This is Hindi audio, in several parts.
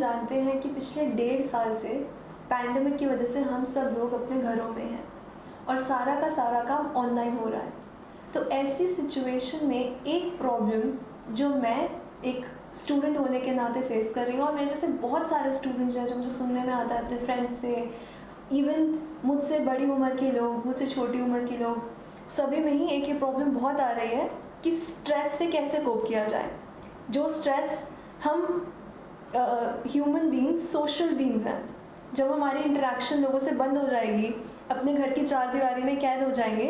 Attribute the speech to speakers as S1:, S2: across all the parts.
S1: जानते हैं कि पिछले 1.5 साल से पैंडेमिक की वजह से हम सब लोग अपने घरों में हैं और सारा का सारा काम ऑनलाइन हो रहा है। तो ऐसी सिचुएशन में एक प्रॉब्लम जो मैं एक स्टूडेंट होने के नाते फेस कर रही हूँ, और मेरे जैसे बहुत सारे स्टूडेंट्स हैं जो मुझे सुनने में आता है अपने फ्रेंड्स से, इवन मुझसे बड़ी उम्र के लोग, मुझसे छोटी उम्र के लोग, सभी में ही एक ये प्रॉब्लम बहुत आ रही है कि स्ट्रेस से कैसे कोप किया जाए। जो स्ट्रेस, हम ह्यूमन बींग्स सोशल बींग्स हैं। जब हमारी इंटरेक्शन लोगों से बंद हो जाएगी, अपने घर की चार दीवारी में कैद हो जाएंगे,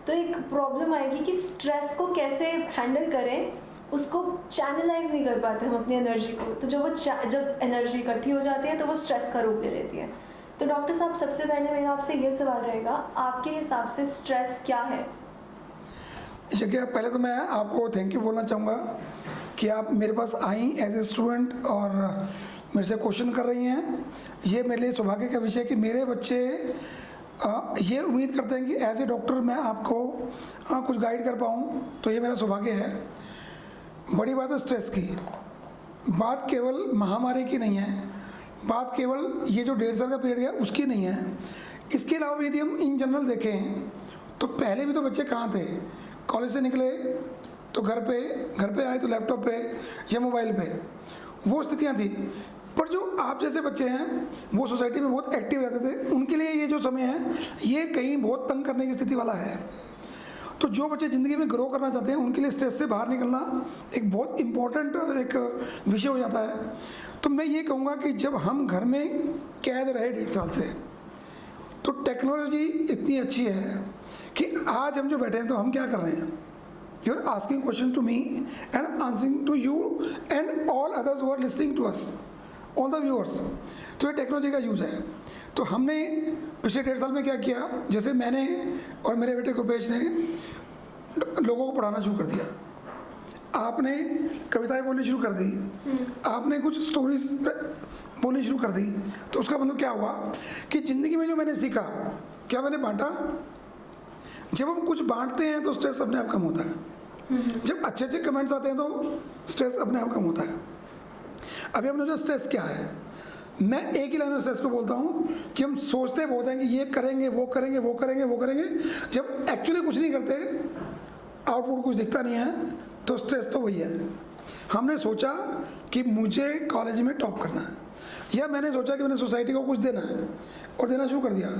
S1: तो एक प्रॉब्लम आएगी कि स्ट्रेस को कैसे हैंडल करें। उसको चैनलाइज नहीं कर पाते हम अपनी एनर्जी को, तो जब एनर्जी इकट्ठी हो जाती है तो वो स्ट्रेस का रूप ले लेती है। तो डॉक्टर साहब, सबसे पहले मेरा आपसे ये सवाल रहेगा, आपके हिसाब से स्ट्रेस क्या है?
S2: देखिए, पहले तो मैं आपको थैंक यू बोलना चाहूँगा कि आप मेरे पास आई एज ए स्टूडेंट और मेरे से क्वेश्चन कर रही हैं। ये मेरे लिए सौभाग्य का विषय है कि मेरे बच्चे ये उम्मीद करते हैं कि एज ए डॉक्टर मैं आपको कुछ गाइड कर पाऊँ, तो ये मेरा सौभाग्य है। बड़ी बात है स्ट्रेस की। बात केवल महामारी की नहीं है, बात केवल ये जो 1.5 साल का पीरियड है उसकी नहीं है। इसके अलावा भी यदि हम इन जनरल देखें तो पहले भी तो बच्चे कहाँ थे, कॉलेज से निकले तो घर पे आए तो लैपटॉप पे या मोबाइल पे, वो स्थितियाँ थी। पर जो आप जैसे बच्चे हैं वो सोसाइटी में बहुत एक्टिव रहते थे, उनके लिए ये जो समय है ये कहीं बहुत तंग करने की स्थिति वाला है। तो जो बच्चे ज़िंदगी में ग्रो करना चाहते हैं उनके लिए स्ट्रेस से बाहर निकलना एक बहुत इम्पोर्टेंट एक विषय हो जाता है। तो मैं ये कहूँगा कि जब हम घर में कैद रहे 1.5 साल से, तो टेक्नोलॉजी इतनी अच्छी है कि आज हम जो बैठे हैं तो हम क्या कर रहे हैं, you are asking question to me and answering to you and all others who are listening to us, all the viewers. तो ये टेक्नोलॉजी का यूज़ है। तो हमने पिछले 1.5 साल में क्या किया, जैसे मैंने और मेरे बेटे कुपेश ने लोगों को पढ़ाना शुरू कर दिया, आपने कविताएं बोलनी शुरू कर दी, आपने कुछ स्टोरीज बोलनी शुरू कर दी। तो उसका मतलब क्या हुआ कि ज़िंदगी में जो मैंने सीखा, क्या मैंने बांटा। जब हम कुछ बांटते हैं तो स्ट्रेस अपने आप कम होता है। जब अच्छे अच्छे कमेंट्स आते हैं तो स्ट्रेस अपने आप कम होता है। अभी हमने जो स्ट्रेस क्या है, मैं एक ही लाइन में स्ट्रेस को बोलता हूँ कि हम सोचते बहुत हैं कि ये करेंगे, वो करेंगे, वो करेंगे, वो करेंगे, जब एक्चुअली कुछ नहीं करते, आउटपुट कुछ दिखता नहीं है, तो स्ट्रेस तो वही है। हमने सोचा कि मुझे कॉलेज में टॉप करना है, या मैंने सोचा कि मैंने सोसाइटी को कुछ देना है और देना शुरू कर दिया।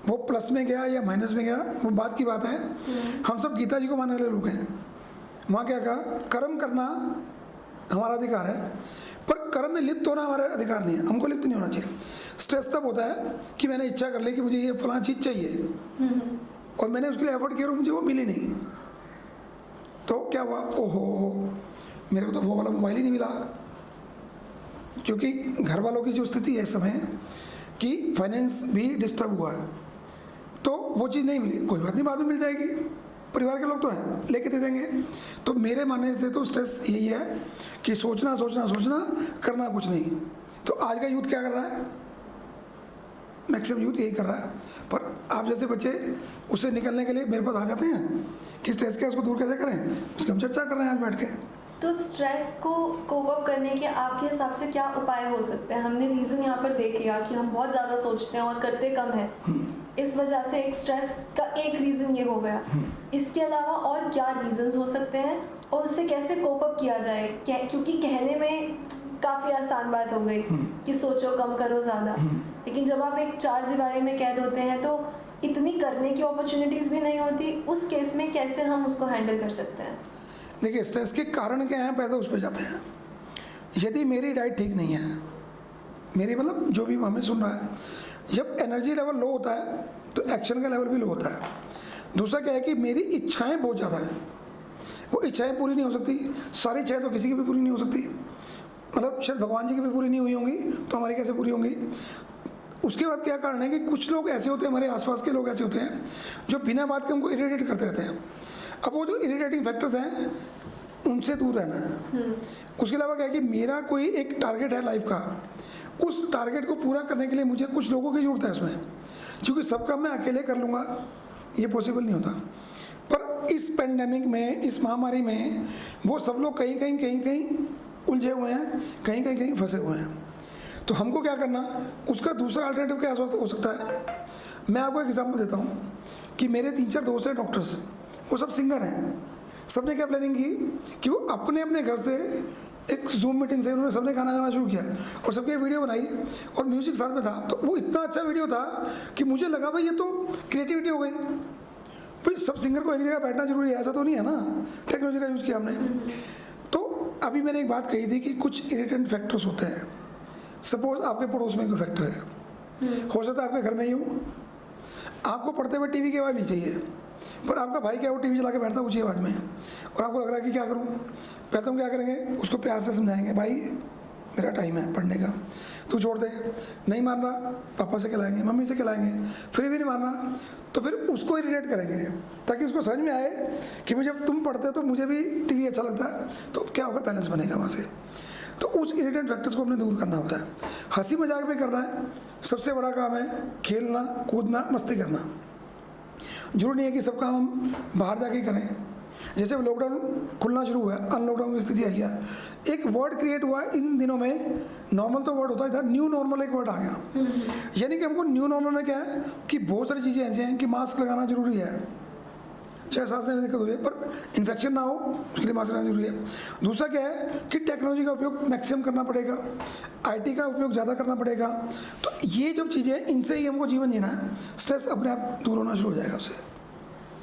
S2: वो प्लस में गया या माइनस में गया, वो बात की बात है। हम सब गीता जी को मानने वाले लोग हैं। वहाँ क्या कहा, कर्म करना हमारा अधिकार है, पर कर्म में लिप्त होना हमारा अधिकार नहीं है। हमको लिप्त नहीं होना चाहिए। स्ट्रेस तब होता है कि मैंने इच्छा कर ली कि मुझे ये फलां चीज़ चाहिए और मैंने उसके लिए एफर्ट किया और मुझे वो मिली नहीं, तो क्या हुआ, ओहो मेरे को तो वो वाला मोबाइल ही नहीं मिला। क्योंकि घर वालों की जो स्थिति है इस समय कि फाइनेंस भी डिस्टर्ब हुआ है, तो वो चीज़ नहीं मिली। कोई बात नहीं, बाद में मिल जाएगी, परिवार के लोग तो हैं, लेके दे देंगे। तो मेरे मानने से तो स्ट्रेस यही है कि सोचना सोचना सोचना, करना कुछ नहीं। तो आज का यूथ क्या कर रहा है, मैक्सिमम यूथ यही कर रहा है। पर आप जैसे बच्चे उससे निकलने के लिए मेरे पास आ जाते हैं कि स्ट्रेस क्या, उसको दूर कैसे करें, उसकी हम चर्चा कर रहे हैं आज बैठ के।
S1: तो स्ट्रेस को कोप अप करने के आपके हिसाब से क्या उपाय हो सकते हैं? हमने रीज़न यहाँ पर देख लिया कि हम बहुत ज़्यादा सोचते हैं और करते कम है, इस वजह से एक स्ट्रेस का एक रीज़न ये हो गया। इसके अलावा और क्या रीज़न्स हो सकते हैं और उससे कैसे कोप अप किया जाए? क्योंकि कहने में काफ़ी आसान बात हो गई कि सोचो कम करो ज़्यादा, लेकिन जब आप एक चार दीवारी में कैद होते हैं तो इतनी करने की अपॉर्चुनिटीज़ भी नहीं होती। उस केस में कैसे हम उसको हैंडल कर सकते हैं?
S2: देखिए, स्ट्रेस के कारण क्या हैं, पहले उस पर जाते हैं। यदि मेरी डाइट ठीक नहीं है, मेरी मतलब जो भी हमें सुन रहा है, जब एनर्जी लेवल लो होता है तो एक्शन का लेवल भी लो होता है। दूसरा क्या है कि मेरी इच्छाएं बहुत ज़्यादा हैं, वो इच्छाएं पूरी नहीं हो सकती। सारी इच्छाएं तो किसी की भी पूरी नहीं हो सकती, मतलब शायद भगवान जी की भी पूरी नहीं हुई होंगी, तो हमारी कैसे पूरी होंगी। उसके बाद क्या कारण है कि कुछ लोग ऐसे होते हैं, हमारे आसपास के लोग ऐसे होते हैं जो बिना बात के हमको इरिटेट करते रहते हैं। अब वो जो इरिटेटिंग फैक्टर्स हैं उनसे दूर रहना है। उसके अलावा क्या है कि मेरा कोई एक टारगेट है लाइफ का, उस टारगेट को पूरा करने के लिए मुझे कुछ लोगों की ज़रूरत है उसमें, क्योंकि सब काम मैं अकेले कर लूँगा ये पॉसिबल नहीं होता। पर इस पेंडेमिक में, इस महामारी में वो सब लोग कहीं कहीं उलझे हुए हैं, कहीं कहीं फंसे हुए हैं। तो हमको क्या करना, उसका दूसरा अल्टरनेटिव क्या हो सकता है। मैं आपको एक एग्जांपल देता हूँ कि मेरे 3-4 दोस्त हैं डॉक्टर्स, वो सब सिंगर हैं। सबने क्या प्लानिंग की कि वो अपने अपने घर से एक जूम मीटिंग से उन्होंने सबने गाना गाना शुरू किया और सबके वीडियो बनाई और म्यूजिक साथ में था। तो वो इतना अच्छा वीडियो था कि मुझे लगा भाई ये तो क्रिएटिविटी हो गई। भाई सब सिंगर को एक जगह बैठना जरूरी है, ऐसा तो नहीं है ना, टेक्नोलॉजी का यूज़ किया हमने। तो अभी मैंने एक बात कही थी कि कुछ इरिटेंट फैक्टर्स होते हैं। सपोज आपके पड़ोस में कोई फैक्टर है, हो सकता है आपके घर में ही हो, आपको पढ़ते हुए टीवी की आवाज़ नहीं चाहिए, पर आपका भाई क्या वो टीवी चला के बैठता है ऊँची आवाज़ में और आपको लग रहा है कि क्या करूँ। पहले तो हम क्या करेंगे, उसको प्यार से समझाएंगे, भाई मेरा टाइम है पढ़ने का, तू छोड़ दे। नहीं मानना, पापा से खिलाएंगे, मम्मी से खिलाएंगे, फिर भी नहीं मानना तो फिर उसको इरिटेट करेंगे ताकि उसको समझ में आए कि मुझे जब तुम पढ़ते हो तो मुझे भी टीवी अच्छा लगता है, तो क्या होगा, बैलेंस बनेगा वहाँ से। तो उस इरिटेंट फैक्टर्स को हमने दूर करना होता है। हंसी मजाक भी करना है, सबसे बड़ा काम है खेलना कूदना मस्ती करना। जरूरी नहीं है कि सब काम हम बाहर जाके करें। जैसे लॉकडाउन खुलना शुरू हुआ, अनलॉकडाउन की स्थिति आई है, एक वर्ड क्रिएट हुआ इन दिनों में, नॉर्मल तो वर्ड होता ही था, न्यू नॉर्मल एक वर्ड आ गया। यानी कि हमको न्यू नॉर्मल में क्या है कि बहुत सारी चीज़ें ऐसी हैं कि मास्क लगाना जरूरी है, चाहे सांस लेने दिक्कत हो रही है पर इन्फेक्शन ना हो उसके लिए मास्क लगाना जरूरी है। दूसरा क्या है कि टेक्नोलॉजी का उपयोग मैक्सिमम करना पड़ेगा, आईटी का उपयोग ज़्यादा करना पड़ेगा। तो ये जब चीज़ें, इनसे ही हमको जीवन जीना है, स्ट्रेस अपने आप दूर होना शुरू हो जाएगा उससे।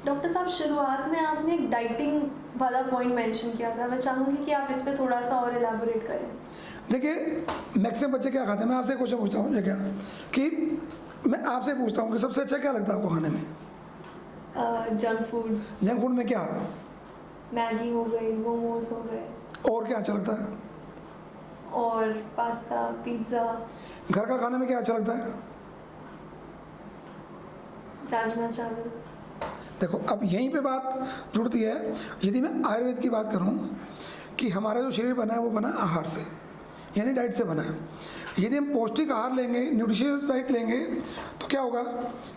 S1: डॉक्टर साहब, शुरुआत में आपने एक डाइटिंग वाला पॉइंट मेंशन किया था, मैं चाहूँगी कि आप इस पर थोड़ा सा और एलैबोरेट करें।
S2: देखिए मैक्सिमम बच्चे क्या खाते हैं, मैं आपसे क्वेश्चन पूछता हूँ क्या कि मैं आपसे पूछता हूँ कि सबसे अच्छा क्या लगता है आपको खाने में?
S1: Junk food.
S2: जंक फूड में क्या?
S1: मैगी हो गई, मोमोज हो गए।
S2: और क्या अच्छा लगता है?
S1: और पास्ता, पिज्ज़ा।
S2: घर का खाने में क्या अच्छा लगता है?
S1: राजमा चावल।
S2: देखो अब यहीं पे बात जुड़ती है। यदि मैं आयुर्वेद की बात करूं कि हमारा जो शरीर बना है वो बना आहार से, यानी डाइट से बना है। यदि हम पौष्टिक आहार लेंगे, न्यूट्रिशियस डाइट लेंगे, तो क्या होगा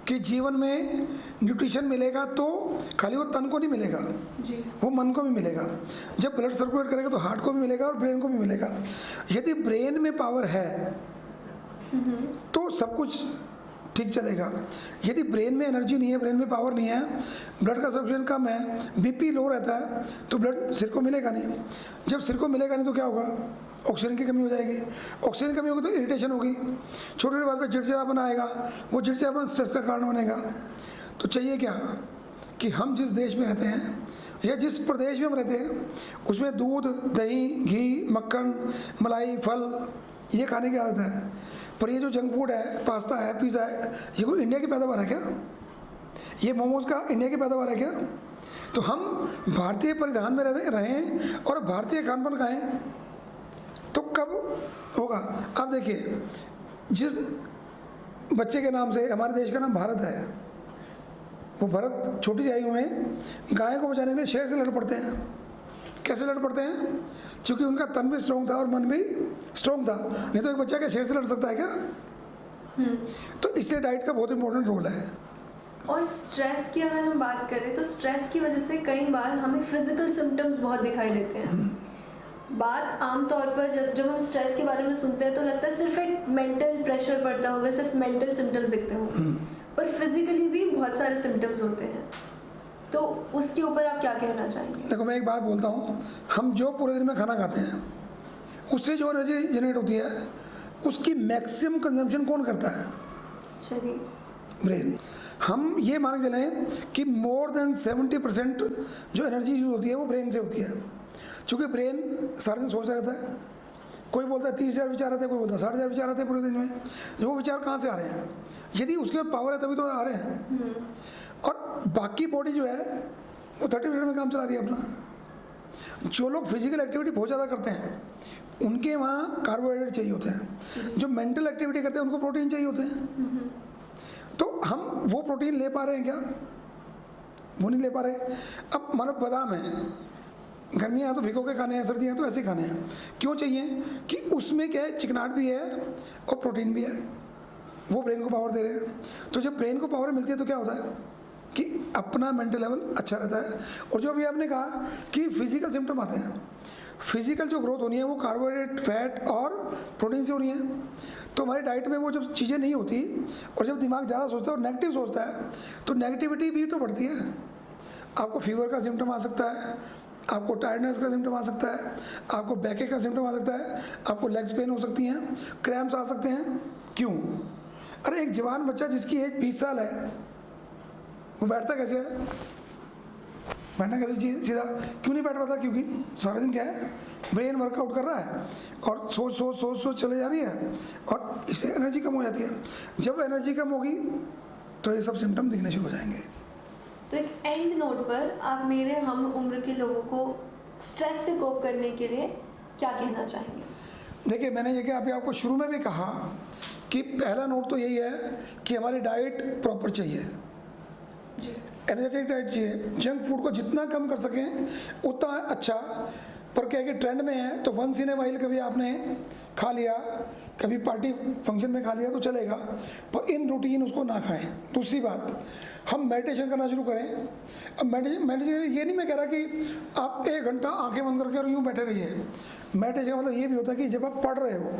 S2: कि जीवन में न्यूट्रिशन मिलेगा तो खाली वो तन को नहीं मिलेगा
S1: जी,
S2: वो मन को भी मिलेगा। जब ब्लड सर्कुलेट करेगा तो हार्ट को भी मिलेगा और ब्रेन को भी मिलेगा। यदि ब्रेन में पावर है तो सब कुछ ठीक चलेगा। यदि ब्रेन में एनर्जी नहीं है, ब्रेन में पावर नहीं है, ब्लड का सर्कुलेशन कम है, बीपी लो रहता है, तो ब्लड सिर को मिलेगा नहीं। जब सिर को मिलेगा नहीं तो क्या होगा, ऑक्सीजन की कमी हो जाएगी। ऑक्सीजन की कमी होगी तो इरिटेशन होगी, छोटी छोटी बात पर चिड़चिड़ापन आएगा, वो चिड़चिड़ापन स्ट्रेस का कारण बनेगा। तो चाहिए क्या कि हम जिस देश में रहते हैं या जिस प्रदेश में हम रहते हैं उसमें दूध, दही, घी, मक्खन, मलाई, फल ये खाने की आदत है। पर ये जो जंक फूड है, पास्ता है, पिज़्ज़ा है, ये कोई इंडिया की पैदावार है क्या? ये मोमोज का इंडिया की पैदावार है क्या? तो हम भारतीय परिधान में रहें और भारतीय खान पान खाएँ तो कब होगा? आप देखिए, जिस बच्चे के नाम से हमारे देश का नाम भारत है, वो भारत छोटी सी आयु में गाय को बचाने के लिए शेर से लड़ पड़ते हैं। कैसे लड़ पड़ते हैं? क्योंकि उनका तन भी स्ट्रॉन्ग था और मन भी स्ट्रॉन्ग था। नहीं तो एक बच्चा क्या शेर से लड़ सकता है क्या? तो इसलिए डाइट का बहुत इंपॉर्टेंट रोल है।
S1: और स्ट्रेस की अगर हम बात करें तो स्ट्रेस की वजह से कई बार हमें फिजिकल सिम्टम्स बहुत दिखाई देते हैं। बात आमतौर पर जब हम स्ट्रेस के बारे में सुनते हैं तो लगता है सिर्फ एक मेंटल प्रेशर पड़ता होगा, सिर्फ मेंटल सिम्टम्स दिखते होंगे, पर फिजिकली भी बहुत सारे सिम्टम्स होते हैं। तो उसके ऊपर आप क्या कहना चाहेंगे?
S2: देखो मैं एक बात बोलता हूँ, हम जो पूरे दिन में खाना खाते हैं उससे जो एनर्जी जनरेट होती है उसकी मैक्सिमम कंजम्पशन कौन करता है?
S1: शरीर,
S2: ब्रेन। हम ये मान के चलें कि मोर देन 70% जो एनर्जी यूज होती है वो ब्रेन से होती है। क्योंकि ब्रेन सारा दिन सोचता रहता है। कोई बोलता है 30,000 विचार आते हैं, कोई बोलता है 60,000 विचार आते हैं पूरे दिन में। जो वो विचार कहाँ से आ रहे हैं? यदि उसके पावर है तभी तो आ रहे हैं। और बाकी बॉडी जो है वो 30% में काम चला रही है अपना। जो लोग फिजिकल एक्टिविटी बहुत ज़्यादा करते हैं उनके वहाँ कार्बोहाइड्रेट चाहिए होते हैं। जो मेंटल एक्टिविटी करते हैं उनको प्रोटीन चाहिए होते हैं। तो हम वो प्रोटीन ले पा रहे हैं क्या? वो नहीं ले पा रहे। अब मानो बादाम है, गर्मियाँ तो भिगो के खाने हैं, सर्दियाँ तो ऐसे खाने हैं। क्यों चाहिए? कि उसमें क्या है, चिकनाहट भी है और प्रोटीन भी है, वो ब्रेन को पावर दे रहे हैं। तो जब ब्रेन को पावर मिलती है तो क्या होता है कि अपना मेंटल लेवल अच्छा रहता है। और जो अभी आपने कहा कि फिजिकल सिम्टम आते हैं, फिजिकल जो ग्रोथ होनी है वो कार्बोहाइड्रेट, फैट और प्रोटीन से होनी है। तो हमारी डाइट में वो जब चीज़ें नहीं होती और जब दिमाग ज़्यादा सोचता है और नेगेटिव सोचता है तो नेगेटिविटी भी तो बढ़ती है। आपको फीवर का सिम्टम आ सकता है, आपको टायर्डनेस का सिम्टम आ सकता है, आपको बैक का सिम्टम आ सकता है, आपको लेग्स पेन हो सकती हैं, क्रैम्प्स आ सकते हैं। क्यों? अरे एक जवान बच्चा जिसकी एज 20 साल है वो बैठता कैसे है? बैठना कैसे चाहिए सीधा? क्यों नहीं बैठ पाता? क्योंकि सारा दिन क्या है, ब्रेन वर्कआउट कर रहा है और सोच सोच सोच सोच चले जा रही है और इससे एनर्जी कम हो जाती है। जब एनर्जी कम होगी तो ये सब सिम्टम दिखने शुरू हो जाएंगे।
S1: तो एक एंड नोट पर आप मेरे हम उम्र के लोगों को स्ट्रेस से कोप करने के लिए क्या कहना चाहेंगे?
S2: देखिए, मैंने ये कि अभी आपको शुरू में भी कहा कि पहला नोट तो यही है कि हमारी डाइट प्रॉपर चाहिए,
S1: जी,
S2: एनर्जेटिक डाइट चाहिए। जंक फूड को जितना कम कर सकें उतना अच्छा। पर क्या है कि ट्रेंड में है तो वंस इन ए वाइल कभी आपने खा लिया, कभी पार्टी फंक्शन में खा लिया तो चलेगा, पर इन रूटीन उसको ना खाएं। दूसरी बात, हम मेडिटेशन करना शुरू करें। अब मेडिटेशन ये नहीं मैं कह रहा कि आप 1 घंटा आंखें बंद करके और यूँ बैठे रहिए। मेडिटेशन मतलब ये भी होता है कि जब आप पढ़ रहे हो,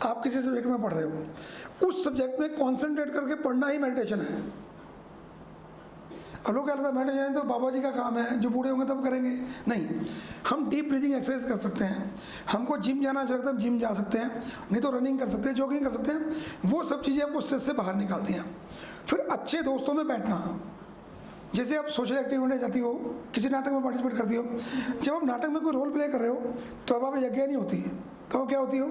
S2: आप किसी सब्जेक्ट में पढ़ रहे हो, उस सब्जेक्ट में कॉन्सेंट्रेट करके पढ़ना ही मेडिटेशन है। अब लोग क्या लगता है मेडिटेशन तो बाबा जी का काम है, जो बूढ़े होंगे तब करेंगे। नहीं, हम डीप ब्रीदिंग एक्सरसाइज कर सकते हैं। हमको जिम जाना अच्छा लगता है, हम जिम जा सकते हैं, नहीं तो रनिंग कर सकते हैं, जॉगिंग कर सकते हैं। वो सब चीज़ें आपको स्ट्रेस से बाहर निकालती हैं। फिर अच्छे दोस्तों में बैठना, जैसे आप सोशल एक्टिविटी में जाती हो, किसी नाटक में पार्टिसिपेट करती हो, जब आप नाटक में कोई रोल प्ले कर रहे हो तो अब आप यज्ञ नहीं होती है, तो क्या होती हो?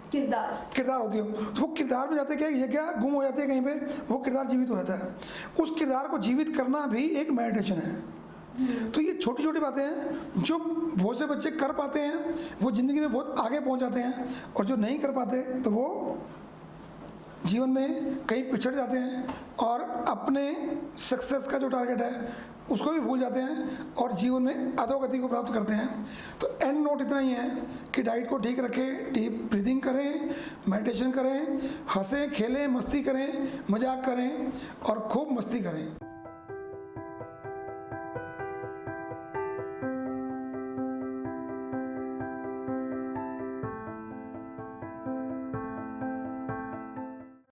S2: किरदार होती हो। तो वो किरदार में जाते क्या यज्ञ गुम हो जाती है कहीं पे, वो किरदार जीवित हो जाता है। उस किरदार को जीवित करना भी एक मेडिटेशन है। तो ये छोटी छोटी बातें हैं जो बहुत से बच्चे कर पाते हैं, वो ज़िंदगी में बहुत आगे पहुंच जाते हैं, और जो नहीं कर पाते तो वो जीवन में कहीं पिछड़ जाते हैं और अपने सक्सेस का जो टारगेट है उसको भी भूल जाते हैं और जीवन में अधोगति को प्राप्त करते हैं। तो एंड नोट इतना ही है कि डाइट को ठीक रखें, डीप ब्रीदिंग करें, मेडिटेशन करें, हंसें खेलें, मस्ती करें, मजाक करें और खूब मस्ती करें।